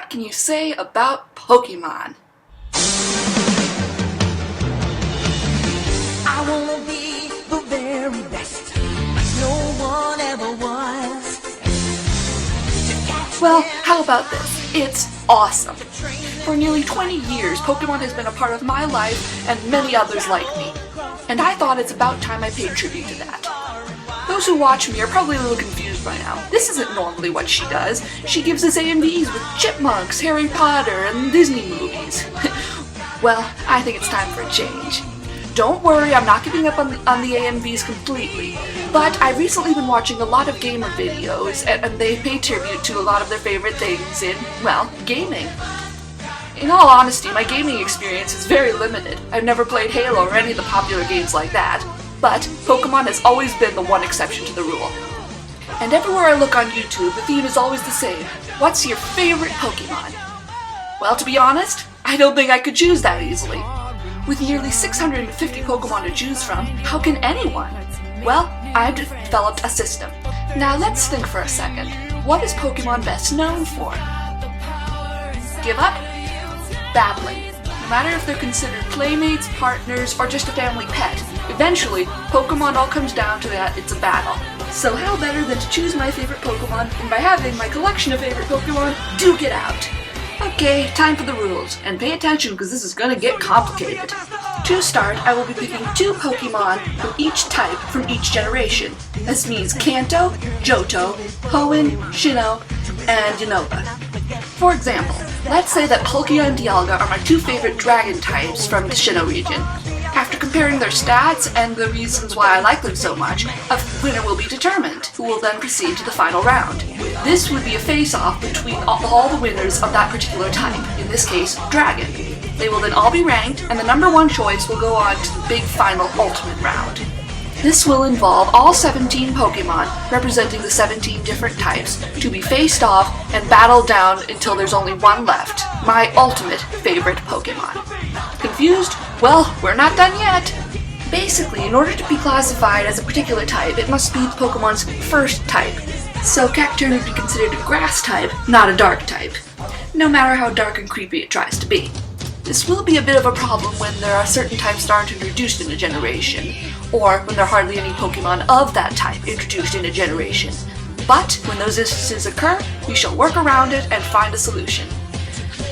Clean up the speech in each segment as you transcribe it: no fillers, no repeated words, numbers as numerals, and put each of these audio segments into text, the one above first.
what can you say about Pokemon? I wanna be the very best, no one ever was. Well, how about this? It's awesome. For nearly 20 years, Pokemon has been a part of my life and many others like me. And I thought it's about time I paid tribute to that. Those who watch me are probably a little confused by now. This isn't normally what she does. She gives us AMVs with Chipmunks, Harry Potter, and Disney movies. Well, I think it's time for a change. Don't worry, I'm not giving up on the AMVs completely, but I've recently been watching a lot of gamer videos, and they pay tribute to a lot of their favorite things in, well, gaming. In all honesty, my gaming experience is very limited. I've never played Halo or any of the popular games like that, but Pokemon has always been the one exception to the rule. And everywhere I look on YouTube, the theme is always the same. What's your favorite Pokemon? Well, to be honest, I don't think I could choose that easily. With nearly 650 Pokemon to choose from, how can anyone? Well, I've developed a system. Now let's think for a second. What is Pokemon best known for? Give up? Battling. No matter if they're considered playmates, partners, or just a family pet, eventually, Pokemon all comes down to that it's a battle. So how better than to choose my favorite Pokemon, and by having my collection of favorite Pokemon duke it out. Okay, time for the rules, and pay attention because this is gonna get complicated. To start, I will be picking 2 Pokemon from each type from each generation. This means Kanto, Johto, Hoenn, Sinnoh, and Unova. For example, let's say that Palkia and Dialga are my 2 favorite dragon types from the Sinnoh region. After comparing their stats and the reasons why I like them so much, a winner will be determined, who will then proceed to the final round. This would be a face-off between all the winners of that particular type, in this case, Dragon. They will then all be ranked, and the number 1 choice will go on to the big final ultimate round. This will involve all 17 Pokemon, representing the 17 different types, to be faced off and battled down until there's only one left, my ultimate favorite Pokemon. Confused? Well, we're not done yet! Basically, in order to be classified as a particular type, it must be the Pokemon's first type. So Cacturne would be considered a grass type, not a dark type, no matter how dark and creepy it tries to be. This will be a bit of a problem when there are certain types that aren't introduced in a generation, or when there are hardly any Pokemon of that type introduced in a generation. But when those instances occur, we shall work around it and find a solution.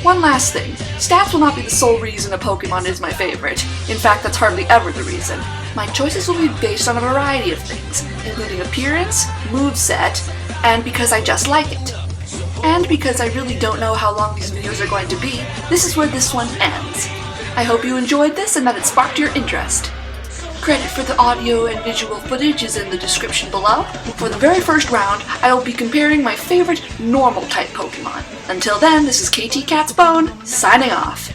One last thing, stats will not be the sole reason a Pokemon is my favorite. In fact, that's hardly ever the reason. My choices will be based on a variety of things, including appearance, moveset, and because I just like it. And because I really don't know how long these videos are going to be, this is where this one ends. I hope you enjoyed this and that it sparked your interest. Credit for the audio and visual footage is in the description below. For the very first round, I will be comparing my favorite normal type Pokemon. Until then, this is KT Cat's Bone, signing off.